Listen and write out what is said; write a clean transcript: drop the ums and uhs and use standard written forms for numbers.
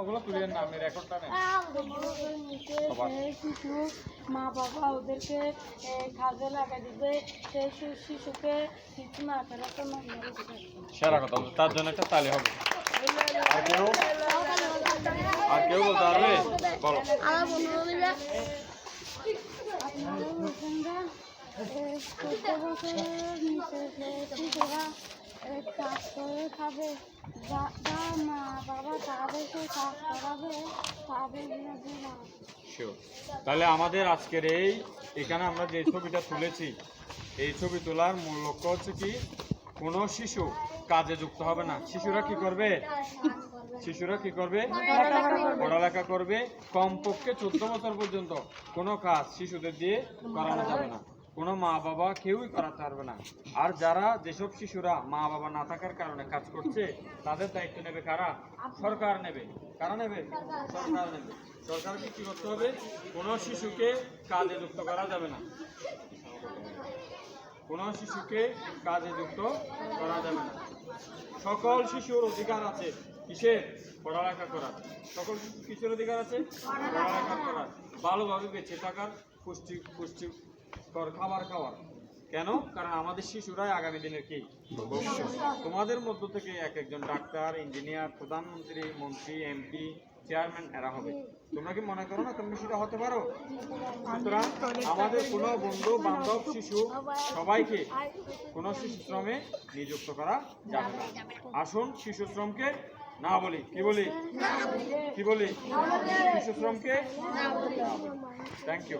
ওগুলো তুলেন না, আপনি রেকর্ডটা নেন। শিশু মা বাবা ওদেরকে কাজে লাগা দিবে, সেই শিশুকে কিছু না করার জন্য সেরা কথা, তার জন্য একটা তালি হবে। আর কেউ বলতে পারবে? বলো। আমার বন্ধুরা মিলে আপনারা 14 বছরের নিচে শিশুরা কাজ করে খাবে, যা মা বাবা তাদেরকে কাজ করাবে তাদের বিরুদ্ধে না। শিওর। তাহলে আমাদের আজকের এখানে আমরা যে ছবিটা তুলেছি, এই ছবি তোলার মূল লক্ষ্য হচ্ছে কি, কোনো শিশু কাজে যুক্ত হবে না। শিশুরা কি করবে? শিশুরা কি করবে? পড়ালেখা করবে। কমপক্ষে 14 বছর পর্যন্ত কোনো কাজ শিশুদের দিয়ে করানো যাবে না, কোনো মা বাবা কেউই করাতে পারবে না। আর যেসব শিশুরা মা বাবা না থাকার কারণে কাজ করছে, তাদের দায়িত্ব নেবে কারা? সরকার নেবে। কারা নেবে? সরকার নেবে। সরকারকে কি করতে হবে? কোনো শিশুকে কাজে যুক্ত করা যাবে না, কোনো শিশুকে কাজে যুক্ত করা যাবে না। সকল শিশুর অধিকার আছে কিসের? পড়ালেখা করার। সকল শিশুর অধিকার আছে পড়ালেখা করার, ভালোভাবে বেঁচে থাকার, পুষ্টিকর খাবার খাওয়ার। কেন? কারণ আমাদের শিশুরাই আগামী দিনের কি ভবিষ্যৎ। তোমাদের মধ্য থেকে এক একজন ডাক্তার, ইঞ্জিনিয়ার, প্রধানমন্ত্রী, মন্ত্রী, এমপি, চেয়ারম্যান এরা হবে। তোমরা কি মনে করো না তুমি সেটা হতে পারো? সুতরাং আমাদের কোনো বন্ধু বান্ধব শিশু সবাইকে কোনো শিশু শ্রমে নিযুক্ত করা যাবে না। আসুন শিশু শ্রমকে না বলি। কি বলি? কি বলি? শিশু শ্রমকে। Thank you.